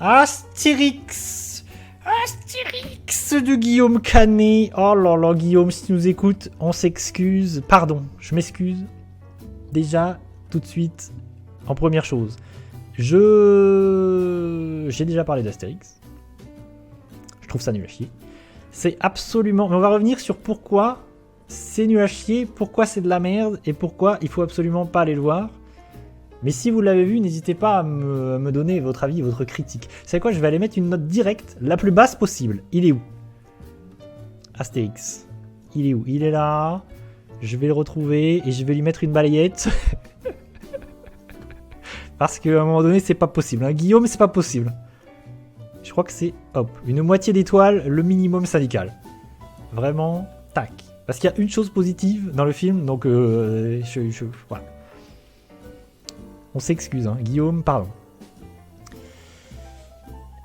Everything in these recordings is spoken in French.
Astérix. Astérix de Guillaume Canet. Oh là là, Guillaume, si tu nous écoutes, on s'excuse. Pardon, je m'excuse. Déjà, tout de suite, en première chose, j'ai déjà parlé d'Astérix. Je trouve ça nul à chier. C'est absolument... Mais on va revenir sur pourquoi c'est nul à chier, pourquoi c'est de la merde et pourquoi il faut absolument pas aller le voir. Mais si vous l'avez vu, n'hésitez pas à me donner votre avis, votre critique. Vous savez quoi, je vais aller mettre une note directe, la plus basse possible. Il est où? Astérix. Il est où? Il est là. Je vais le retrouver et je vais lui mettre une balayette. Parce qu'à un moment donné, c'est pas possible. Hein. Guillaume, c'est pas possible. Je crois que c'est, hop, une moitié d'étoile, le minimum syndical. Vraiment, tac. Parce qu'il y a une chose positive dans le film, donc voilà. On s'excuse, hein. Guillaume, pardon.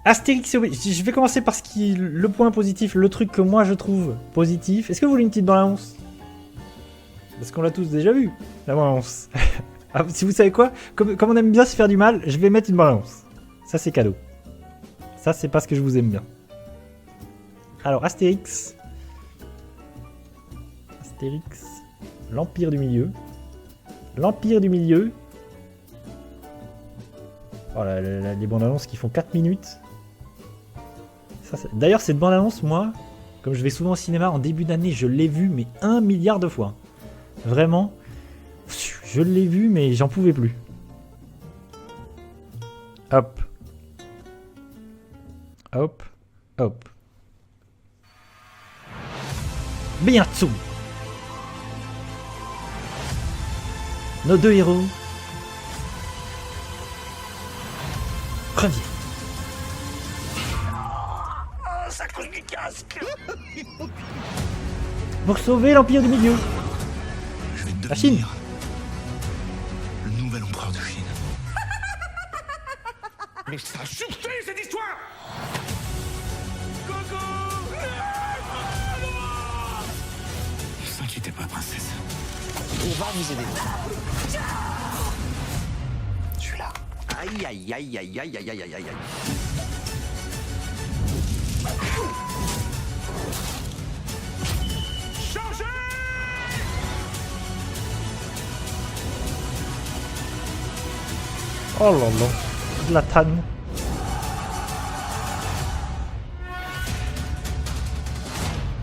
Astérix, je vais commencer par le point positif, le truc que moi je trouve positif. Est-ce que vous voulez une petite bande-annonce? Parce qu'on l'a tous déjà vu, la bande-annonce. Ah, si vous savez quoi, comme on aime bien se faire du mal, je vais mettre une bande-annonce. Ça, c'est cadeau. Ça, c'est parce que je vous aime bien. Alors, Astérix. Astérix. L'Empire du Milieu. L'Empire du Milieu. Oh, les bandes annonces qui font 4 minutes. D'ailleurs, cette bande annonce, moi, comme je vais souvent au cinéma en début d'année, je l'ai vue, mais 1 milliard de fois. Vraiment, je l'ai vue, mais j'en pouvais plus. Hop. Hop. Hop. Bientôt, nos deux héros reviennent. Oh, ça coûte du casque. Pour sauver l'Empire du Milieu. Je vais La Chine. devenir le nouvel empereur de Chine. Mais ça a chuté cette histoire. Coco. Ne t'inquiétez pas, princesse. On va vous aider. Je suis là. Aïe, aïe, aïe, aïe, aïe, aïe, aïe, aïe, aïe. Changez! Oh là là, de la tanne.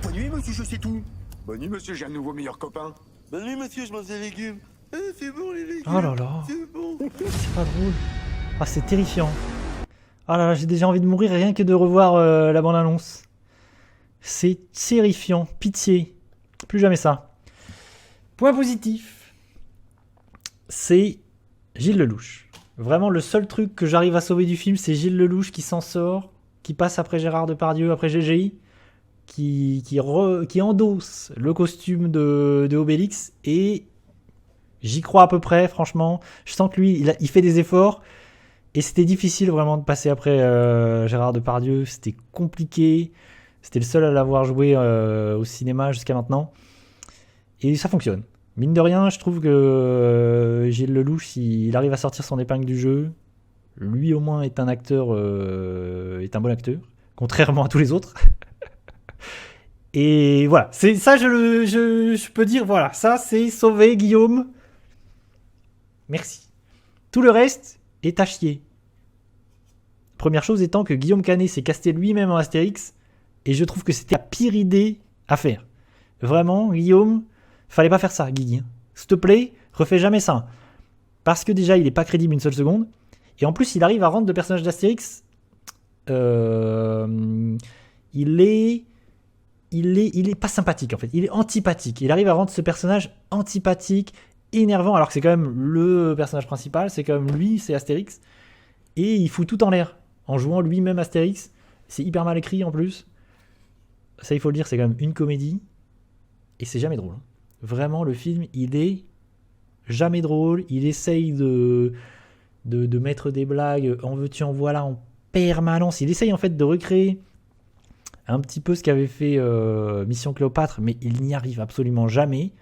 Bonne nuit, monsieur, je sais tout. Bonne nuit, monsieur, j'ai un nouveau meilleur copain. Bonne nuit, monsieur, je mange des légumes. C'est bon, les légumes. Oh là là. C'est bon. C'est pas drôle. Ah, c'est terrifiant. Ah là là, j'ai déjà envie de mourir rien que de revoir la bande-annonce. C'est terrifiant. Pitié. Plus jamais ça. Point positif. C'est Gilles Lelouch. Vraiment, le seul truc que j'arrive à sauver du film, c'est Gilles Lelouch qui s'en sort, qui passe après Gérard Depardieu, après GGI, qui endosse le costume de Obélix, et j'y crois à peu près, franchement. Je sens que lui, il fait des efforts, et c'était difficile vraiment de passer après Gérard Depardieu. C'était compliqué. C'était le seul à l'avoir joué au cinéma jusqu'à maintenant. Et ça fonctionne. Mine de rien, je trouve que Gilles Lelouch, il arrive à sortir son épingle du jeu. Lui, au moins, est un acteur, est un bon acteur, contrairement à tous les autres. Et voilà, c'est ça, je peux dire, voilà, ça, c'est sauvé, Guillaume. Merci. Tout le reste est à chier. Première chose étant que Guillaume Canet s'est casté lui-même en Astérix, et je trouve que c'était la pire idée à faire. Vraiment, Guillaume, fallait pas faire ça, Guigui. S'il te plaît, refais jamais ça. Parce que déjà, il est pas crédible une seule seconde, et en plus, il arrive à rendre le personnage d'Astérix... Il est pas sympathique, en fait. Il est antipathique. Il arrive à rendre ce personnage antipathique, énervant, alors que c'est quand même le personnage principal, c'est quand même lui, c'est Astérix. Et il fout tout en l'air, en jouant lui-même Astérix. C'est hyper mal écrit, en plus. Ça, il faut le dire, c'est quand même une comédie. Et c'est jamais drôle. Vraiment, le film, il est jamais drôle. Il essaye de mettre des blagues, en veux-tu, en voilà, en permanence. Il essaye, en fait, de recréer un petit peu ce qu'avait fait Mission Cléopâtre, mais il n'y arrive absolument jamais.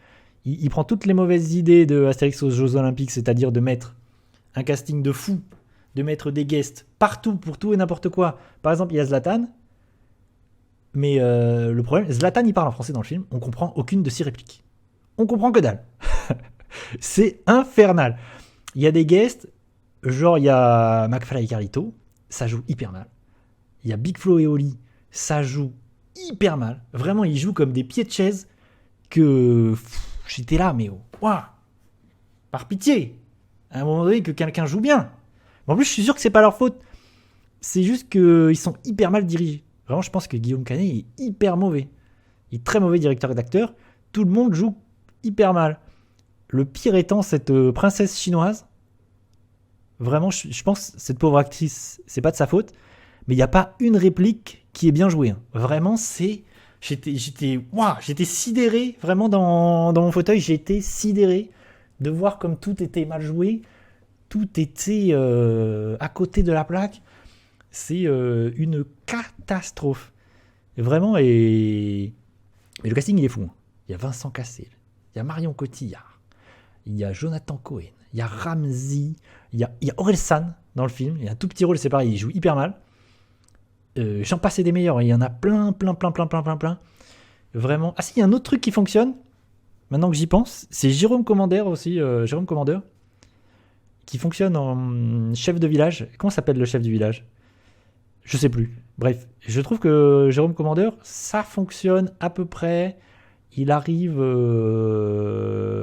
Il prend toutes les mauvaises idées de Astérix aux Jeux Olympiques, c'est-à-dire de mettre un casting de fou de mettre des guests partout pour tout et n'importe quoi. Par exemple, il y a Zlatan. Mais le problème, Zlatan, il parle en français dans le film. On comprend aucune de ses répliques. On comprend que dalle. C'est infernal. Il y a des guests, genre il y a McFly et Carlito, ça joue hyper mal. Il y a Big Flo et Oli, ça joue hyper mal. Vraiment, ils jouent comme des pieds de chaise que j'étais là, mais waouh, par pitié, à un moment donné que quelqu'un joue bien. Mais en plus, je suis sûr que c'est pas leur faute. C'est juste qu'ils sont hyper mal dirigés. Vraiment, je pense que Guillaume Canet est hyper mauvais. Il est très mauvais directeur d'acteur. Tout le monde joue hyper mal. Le pire étant cette princesse chinoise. Vraiment, je pense que cette pauvre actrice, c'est pas de sa faute. Mais il n'y a pas une réplique qui est bien jouée. Hein. Vraiment, j'étais sidéré. Vraiment, dans mon fauteuil, j'étais sidéré de voir comme tout était mal joué. Tout était à côté de la plaque. C'est une catastrophe. Vraiment, mais le casting, il est fou. Hein. Il y a Vincent Cassel. Il y a Marion Cotillard. Il y a Jonathan Cohen. Il y a Ramsey. Il y a Orelsan dans le film. Il y a un tout petit rôle, c'est pareil, il joue hyper mal. J'en passe des meilleurs. Il y en a plein. Vraiment. Ah si, il y a un autre truc qui fonctionne. Maintenant que j'y pense, c'est Jérôme Commandeur aussi. Jérôme Commandeur. Qui fonctionne en chef de village. Comment s'appelle le chef du village ? Je sais plus. Bref, je trouve que Jérôme Commandeur, ça fonctionne à peu près. Il arrive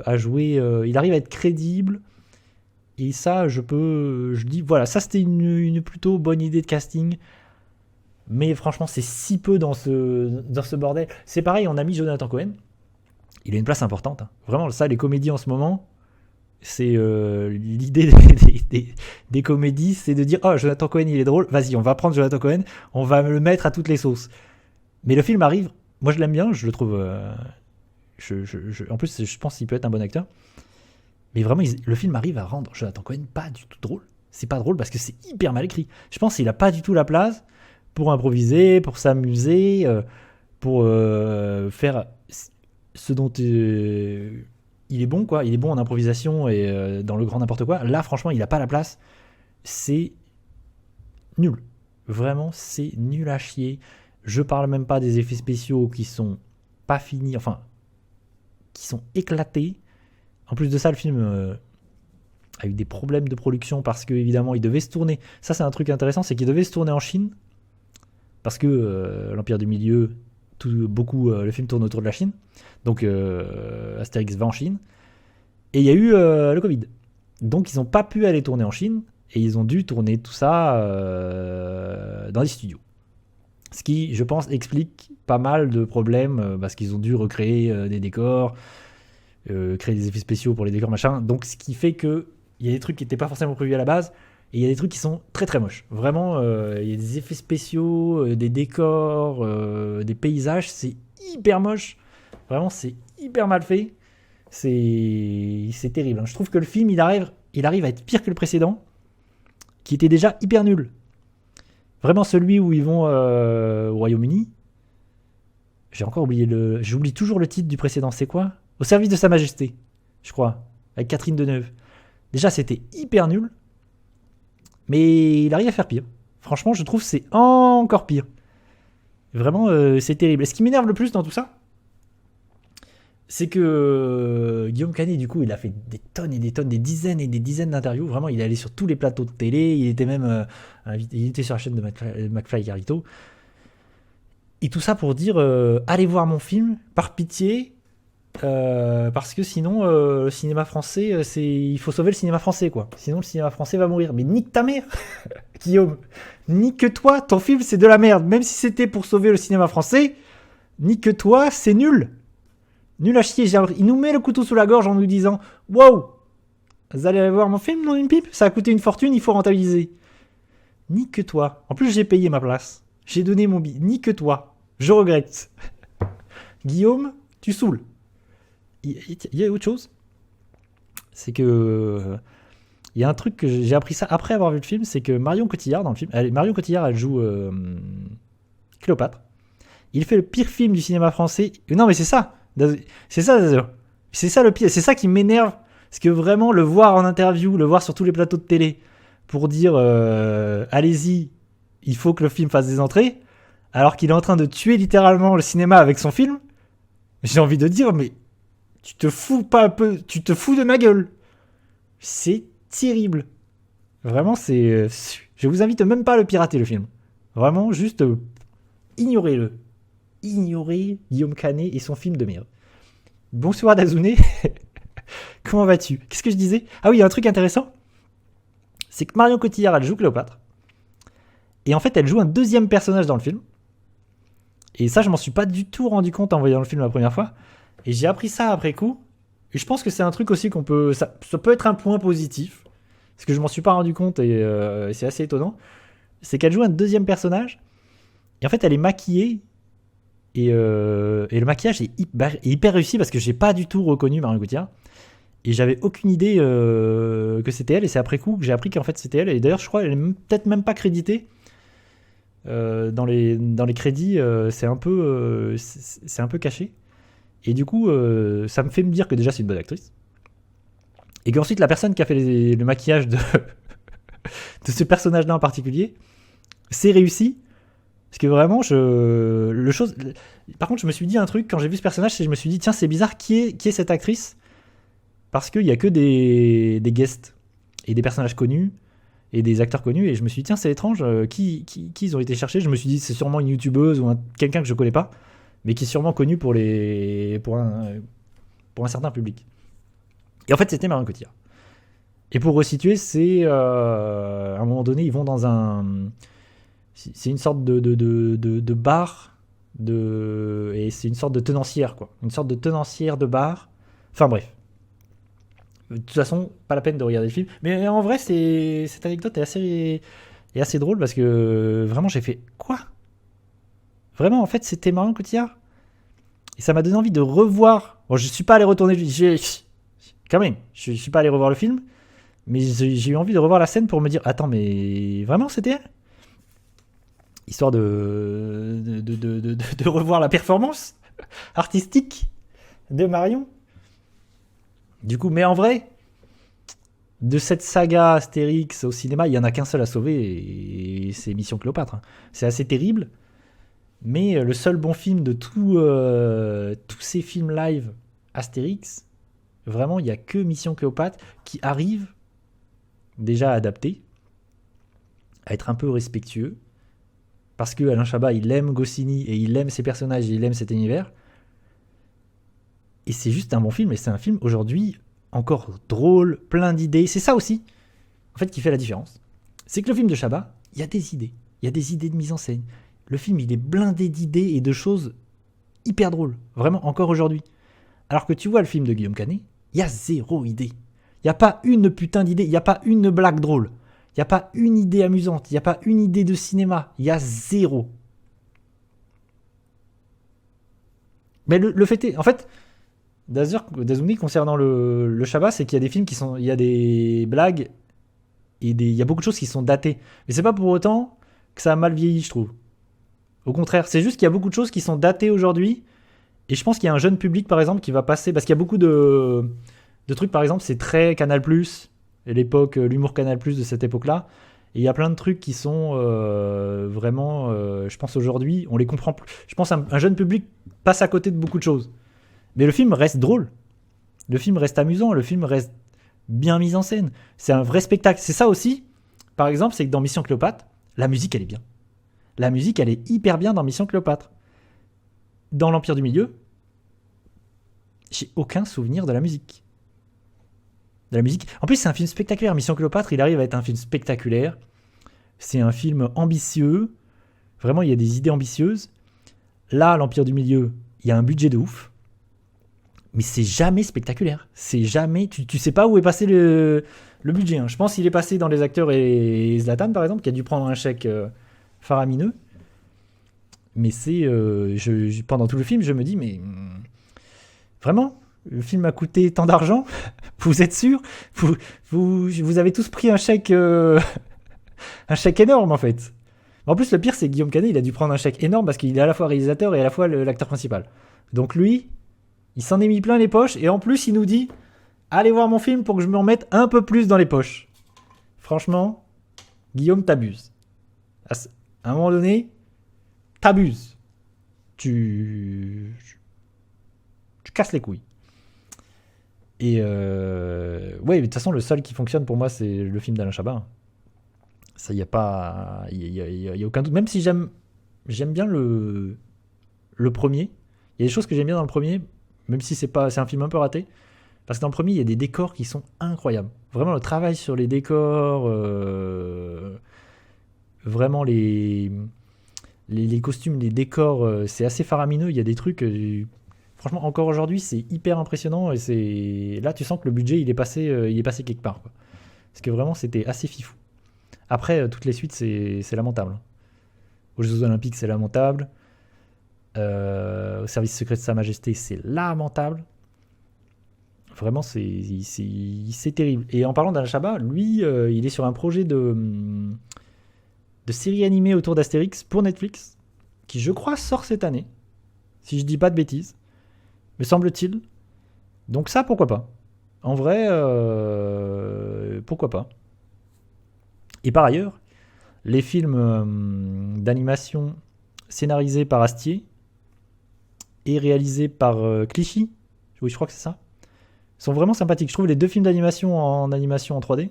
à jouer, il arrive à être crédible. Et ça, je dis, voilà, ça c'était une plutôt bonne idée de casting. Mais franchement, c'est si peu dans ce bordel. C'est pareil, on a mis Jonathan Cohen. Il a une place importante. Hein. Vraiment, ça, les comédies en ce moment, c'est l'idée des comédies, c'est de dire « Oh, Jonathan Cohen, il est drôle. Vas-y, on va prendre Jonathan Cohen. On va le mettre à toutes les sauces. » Mais le film arrive. Moi, je l'aime bien. Je le trouve... en plus, je pense qu'il peut être un bon acteur. Mais vraiment, le film arrive à rendre Jonathan Cohen pas du tout drôle. C'est pas drôle parce que c'est hyper mal écrit. Je pense qu'il a pas du tout la place pour improviser, pour s'amuser, pour faire ce dont il est bon, quoi. Il est bon en improvisation et dans le grand n'importe quoi. Là, franchement, il a pas la place. C'est nul. Vraiment, c'est nul à chier. Je parle même pas des effets spéciaux qui sont pas finis, enfin, qui sont éclatés. En plus de ça, le film a eu des problèmes de production parce que évidemment, il devait se tourner. Ça, c'est un truc intéressant, c'est qu'il devait se tourner en Chine parce que l'Empire du Milieu, le film tourne autour de la Chine. Donc, Astérix va en Chine. Et il y a eu le Covid. Donc, ils n'ont pas pu aller tourner en Chine et ils ont dû tourner tout ça dans des studios. Ce qui, je pense, explique pas mal de problèmes parce qu'ils ont dû recréer des décors, créer des effets spéciaux pour les décors, machin. Donc, ce qui fait qu'il y a des trucs qui n'étaient pas forcément prévus à la base et il y a des trucs qui sont très très moches. Vraiment, il y a des effets spéciaux, des décors, des paysages, c'est hyper moche. Vraiment, c'est hyper mal fait. C'est terrible. Hein. Je trouve que le film, il arrive à être pire que le précédent, qui était déjà hyper nul. Vraiment celui où ils vont au Royaume-Uni. J'oublie toujours le titre du précédent. C'est quoi ? Au service de Sa Majesté, je crois, avec Catherine Deneuve. Déjà, c'était hyper nul, mais il arrive à faire pire. Franchement, je trouve que c'est encore pire. Vraiment, c'est terrible. Et ce qui m'énerve le plus dans tout ça, c'est que Guillaume Canet, du coup, il a fait des tonnes et des tonnes, des dizaines et des dizaines d'interviews. Vraiment, il est allé sur tous les plateaux de télé. Il était même invité, il était sur la chaîne de McFly et Carlito. Et tout ça pour dire allez voir mon film, par pitié, parce que sinon, le cinéma français, il faut sauver le cinéma français, quoi. Sinon, le cinéma français va mourir. Mais nique ta mère, Guillaume. Nique-toi, ton film, c'est de la merde. Même si c'était pour sauver le cinéma français, nique-toi, c'est nul. Nul à chier. Il nous met le couteau sous la gorge en nous disant « Wow, vous allez voir mon film, non une pipe ? Ça a coûté une fortune, il faut rentabiliser. » Nique-toi. En plus, j'ai payé ma place. J'ai donné mon billet. Nique-toi. Je regrette. Guillaume, tu saoules. Il y a autre chose. C'est que... Il y a un truc que j'ai appris ça après avoir vu le film, c'est que Marion Cotillard, dans le film... Marion Cotillard, elle joue Cléopâtre. Il fait le pire film du cinéma français. Non, mais c'est ça. C'est ça le pire, c'est ça qui m'énerve, parce que vraiment le voir en interview, le voir sur tous les plateaux de télé pour dire allez-y, il faut que le film fasse des entrées, alors qu'il est en train de tuer littéralement le cinéma avec son film. J'ai envie de dire, mais tu te fous pas un peu, tu te fous de ma gueule. C'est terrible. Vraiment, c'est. Je vous invite même pas à le pirater, le film. Vraiment, juste ignorez-le. Ignorez Guillaume Canet et son film de merde. Bonsoir Dazune. Comment vas-tu? Qu'est-ce que je disais? Ah oui, il y a un truc intéressant. C'est que Marion Cotillard, elle joue Cléopâtre. Et en fait, elle joue un deuxième personnage dans le film. Et ça, je m'en suis pas du tout rendu compte en voyant le film la première fois. Et j'ai appris ça après coup. Et je pense que c'est un truc aussi qu'on peut... Ça peut être un point positif. Parce que je m'en suis pas rendu compte et c'est assez étonnant. C'est qu'elle joue un deuxième personnage. Et en fait, elle est maquillée. Et le maquillage est hyper réussi parce que j'ai pas du tout reconnu Marion Cotillard. Et j'avais aucune idée que c'était elle. Et c'est après coup que j'ai appris qu'en fait c'était elle. Et d'ailleurs, je crois qu'elle est peut-être même pas créditée. Dans les crédits, c'est un peu caché. Et du coup, ça me fait me dire que déjà c'est une bonne actrice. Et qu'ensuite, la personne qui a fait le maquillage de ce personnage-là en particulier, c'est réussi. Parce que vraiment, par contre, je me suis dit un truc quand j'ai vu ce personnage, je me suis dit, tiens, c'est bizarre, qui est cette actrice? Parce qu'il n'y a que des guests et des personnages connus et des acteurs connus. Et je me suis dit, tiens, c'est étrange, qui ils ont été chercher? Je me suis dit, c'est sûrement une youtubeuse ou quelqu'un que je connais pas, mais qui est sûrement connu pour un certain public. Et en fait, c'était Marion Cotillard. Et pour resituer, c'est à un moment donné, ils vont dans un... C'est une sorte de bar, et c'est une sorte de tenancière, quoi. Une sorte de tenancière de bar. Enfin bref. De toute façon, pas la peine de regarder le film. Mais en vrai, cette anecdote est assez drôle parce que vraiment, j'ai fait quoi? Vraiment, en fait, c'était Marion Cotillard. Et ça m'a donné envie de revoir. Bon, je suis pas allé retourner. Quand même, je suis pas allé revoir le film. Mais j'ai eu envie de revoir la scène pour me dire, attends, mais vraiment, c'était elle? Histoire de revoir la performance artistique de Marion. Du coup, mais en vrai, de cette saga Astérix au cinéma, il n'y en a qu'un seul à sauver, et c'est Mission Cléopâtre. C'est assez terrible, mais le seul bon film de tous ces films live Astérix, vraiment, il n'y a que Mission Cléopâtre qui arrive déjà à adapter, à être un peu respectueux, parce que Alain Chabat, il aime Goscinny, et il aime ses personnages, et il aime cet univers. Et c'est juste un bon film, et c'est un film aujourd'hui encore drôle, plein d'idées. C'est ça aussi, en fait, qui fait la différence. C'est que le film de Chabat, il y a des idées. Il y a des idées de mise en scène. Le film, il est blindé d'idées et de choses hyper drôles. Vraiment, encore aujourd'hui. Alors que tu vois le film de Guillaume Canet, il y a zéro idée. Il n'y a pas une putain d'idée. Il n'y a pas une blague drôle. Il n'y a pas une idée amusante. Il n'y a pas une idée de cinéma. Il y a zéro. Mais le fait est... En fait... Dazumi, concernant le Chabat, c'est qu'il y a des films il y a des blagues et il y a beaucoup de choses qui sont datées. Mais c'est pas pour autant que ça a mal vieilli, je trouve. Au contraire, c'est juste qu'il y a beaucoup de choses qui sont datées aujourd'hui. Et je pense qu'il y a un jeune public, par exemple, qui va passer... Parce qu'il y a beaucoup de trucs, par exemple, c'est très Canal+, et l'humour Canal+, de cette époque-là. Et il y a plein de trucs qui sont vraiment... je pense aujourd'hui, on les comprend plus. Je pense qu'un jeune public passe à côté de beaucoup de choses. Mais le film reste drôle. Le film reste amusant. Le film reste bien mis en scène. C'est un vrai spectacle. C'est ça aussi, par exemple, c'est que dans Mission Cléopâtre, la musique, elle est bien. La musique, elle est hyper bien dans Mission Cléopâtre. Dans l'Empire du Milieu, j'ai aucun souvenir de la musique. En plus, c'est un film spectaculaire. Mission Cléopâtre, il arrive à être un film spectaculaire. C'est un film ambitieux. Vraiment, il y a des idées ambitieuses. Là, l'Empire du Milieu, il y a un budget de ouf. Mais c'est jamais spectaculaire. C'est jamais... Tu sais pas où est passé le budget. Hein. Je pense qu'il est passé dans les acteurs et Zlatan, par exemple, qui a dû prendre un chèque faramineux. Mais c'est... pendant tout le film, je me dis, mais... Vraiment ? Le film a coûté tant d'argent ? Vous êtes sûr ? Vous avez tous pris un chèque... un chèque énorme, en fait. En plus, le pire, c'est que Guillaume Canet, il a dû prendre un chèque énorme parce qu'il est à la fois réalisateur et à la fois l'acteur principal. Donc lui... Il s'en est mis plein les poches et en plus il nous dit allez voir mon film pour que je me remette un peu plus dans les poches. Franchement, Guillaume, t'abuses. À un moment donné, t'abuses. Tu casses les couilles. Et ouais, mais de toute façon, le seul qui fonctionne pour moi, c'est le film d'Alain Chabat. Ça, y a pas, y a aucun doute. Même si j'aime bien le premier. Il y a des choses que j'aime bien dans le premier, même si c'est un film un peu raté. Parce que dans le premier, il y a des décors qui sont incroyables. Vraiment, le travail sur les décors, vraiment les costumes, les décors, c'est assez faramineux. Il y a des trucs, franchement, encore aujourd'hui, c'est hyper impressionnant. Et là, tu sens que le budget, il est passé quelque part, quoi. Parce que vraiment, c'était assez fifou. Après, toutes les suites, c'est lamentable. Aux Jeux Olympiques, c'est lamentable. Au service secret de Sa Majesté, c'est lamentable. Vraiment, c'est terrible. Et en parlant d'Alain Chabat, lui, il est sur un projet de série animée autour d'Astérix pour Netflix, qui, je crois, sort cette année. Si je dis pas de bêtises. Me semble-t-il. Donc ça, pourquoi pas. En vrai, pourquoi pas. Et par ailleurs, les films d'animation scénarisés par Astier et réalisés par Clichy, oui, je crois que c'est ça, sont vraiment sympathiques. Je trouve les deux films d'animation en animation en 3D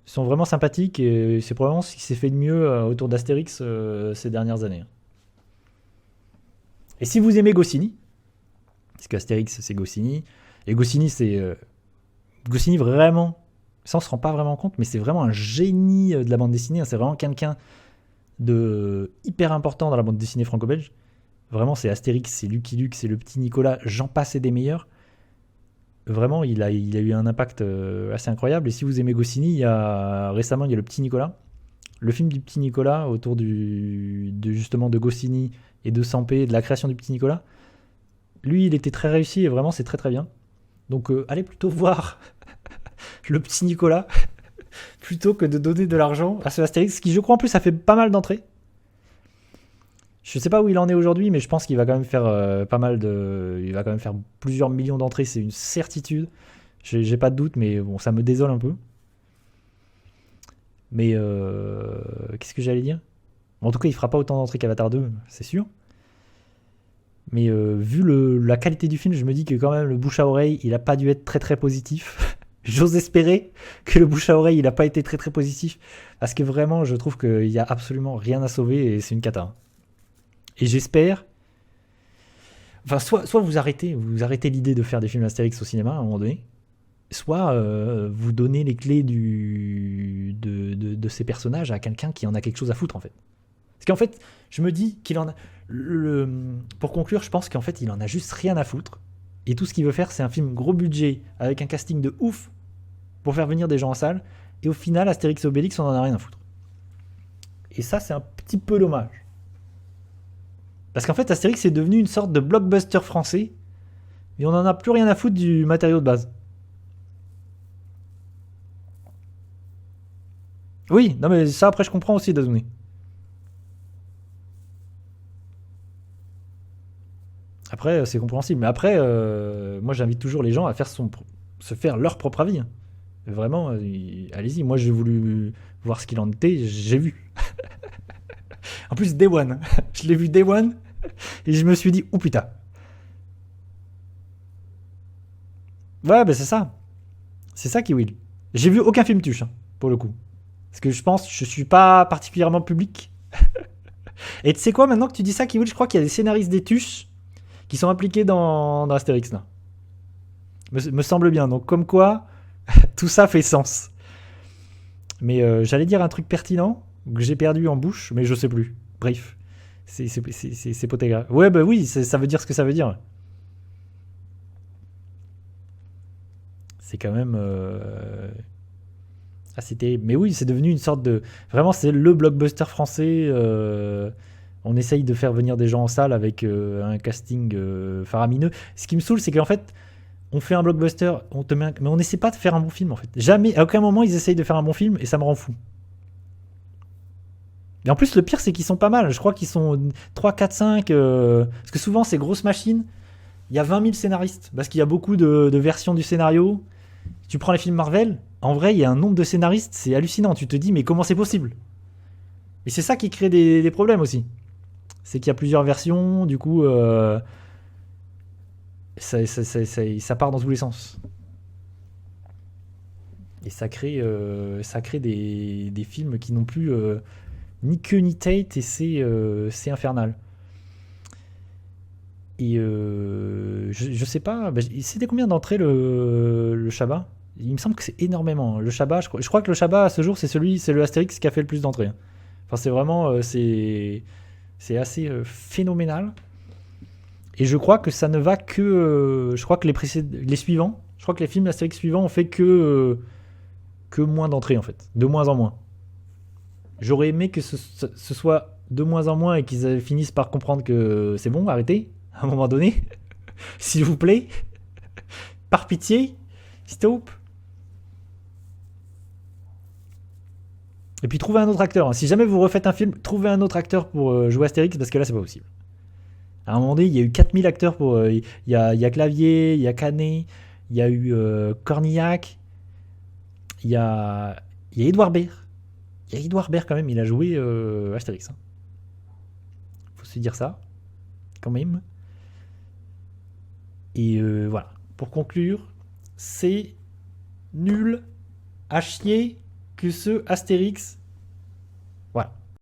sont vraiment sympathiques et c'est probablement ce qui s'est fait de mieux autour d'Astérix ces dernières années. Et si vous aimez Goscinny, parce qu'Astérix c'est Goscinny, et Goscinny c'est Goscinny vraiment, ça on se rend pas vraiment compte, mais c'est vraiment un génie de la bande dessinée, c'est vraiment quelqu'un de hyper important dans la bande dessinée franco-belge. Vraiment, c'est Astérix, c'est Lucky Luke, c'est le petit Nicolas, j'en passe et des meilleurs. Vraiment, il a eu un impact assez incroyable. Et si vous aimez Goscinny, récemment, il y a le petit Nicolas. Le film du petit Nicolas, autour justement de Goscinny et de Sampé, de la création du petit Nicolas. Lui, il était très réussi et vraiment, c'est très très bien. Donc, allez plutôt voir le petit Nicolas plutôt que de donner de l'argent à ce Astérix, qui, je crois, en plus, ça fait pas mal d'entrées. Je sais pas où il en est aujourd'hui, mais je pense qu'il va quand même faire il va quand même faire plusieurs millions d'entrées, c'est une certitude. J'ai pas de doute, mais bon, ça me désole un peu. Mais qu'est-ce que j'allais dire ? En tout cas, il fera pas autant d'entrées qu'Avatar 2, c'est sûr. Mais vu la qualité du film, je me dis que quand même le bouche à oreille, il a pas dû être très très positif. J'ose espérer que le bouche à oreille, il a pas été très très positif, parce que vraiment, je trouve qu'il y a absolument rien à sauver et c'est une cata. Et j'espère... Enfin, soit vous arrêtez l'idée de faire des films Astérix au cinéma à un moment donné, soit vous donnez les clés de ces personnages à quelqu'un qui en a quelque chose à foutre, en fait. Parce qu'en fait, je me dis qu'il en a... Pour conclure, je pense qu'en fait, il en a juste rien à foutre. Et tout ce qu'il veut faire, c'est un film gros budget, avec un casting de ouf, pour faire venir des gens en salle. Et au final, Astérix et Obélix, on en a rien à foutre. Et ça, c'est un petit peu dommage. Parce qu'en fait, Astérix est devenu une sorte de blockbuster français, mais on n'en a plus rien à foutre du matériau de base. Oui, non mais ça après je comprends aussi, Dazouné. Après, c'est compréhensible. Mais après, moi j'invite toujours les gens à se faire leur propre avis. Vraiment, allez-y. Moi j'ai voulu voir ce qu'il en était, j'ai vu. En plus, Day One. Je l'ai vu Day One. Et je me suis dit, oh putain. Ouais, ben c'est ça. C'est ça qui will. J'ai vu aucun film tuche, hein, pour le coup. Parce que je pense que je suis pas particulièrement public. Et tu sais quoi, maintenant que tu dis ça, Kiwill, je crois qu'il y a des scénaristes des tuches qui sont impliqués dans Astérix, là. Me semble bien. Donc, comme quoi, tout ça fait sens. Mais j'allais dire un truc pertinent que j'ai perdu en bouche, mais je sais plus. Bref. C'est poté grave. Ouais, bah oui, ça veut dire ce que ça veut dire. C'est quand même assez terrible. Mais oui, c'est devenu une sorte de... Vraiment, c'est le blockbuster français. On essaye de faire venir des gens en salle avec un casting faramineux. Ce qui me saoule, c'est qu'en fait, on fait un blockbuster, mais on n'essaie pas de faire un bon film, en fait. Jamais, à aucun moment, ils essayent de faire un bon film, et ça me rend fou. Et en plus, le pire, c'est qu'ils sont pas mal. Je crois qu'ils sont 3, 4, 5. Parce que souvent, ces grosses machines, il y a 20 000 scénaristes. Parce qu'il y a beaucoup de versions du scénario. Tu prends les films Marvel, En vrai, il y a un nombre de scénaristes, c'est hallucinant. Tu te dis, mais comment c'est possible? Et c'est ça qui crée des problèmes aussi. C'est qu'il y a plusieurs versions, du coup, ça part dans tous les sens. Et ça crée des films qui n'ont plus ni queue ni tête, et c'est infernal. Et je sais pas, c'était combien d'entrées le Shabbat? Il me semble que c'est énormément. Le Shabbat, je crois que le Shabbat à ce jour, c'est le Astérix qui a fait le plus d'entrées. Enfin, c'est vraiment, c'est assez phénoménal. Et je crois que ça ne va que, je crois que les suivants, je crois que les films d'Astérix suivants ont fait que moins d'entrées en fait, de moins en moins. J'aurais aimé que ce soit de moins en moins et qu'ils finissent par comprendre que c'est bon, arrêtez, à un moment donné, s'il vous plaît, par pitié, stop. Et puis trouvez un autre acteur. Si jamais vous refaites un film, trouvez un autre acteur pour jouer Astérix, parce que là c'est pas possible. À un moment donné, il y a eu 4000 acteurs pour. Il y a Clavier, il y a Canet, il y a eu Cornillac, il y a Edouard Baird. Il y a Edouard Baird quand même, il a joué Astérix. Faut se dire ça, quand même. Et voilà. Pour conclure, c'est nul à chier que ce Astérix. Voilà.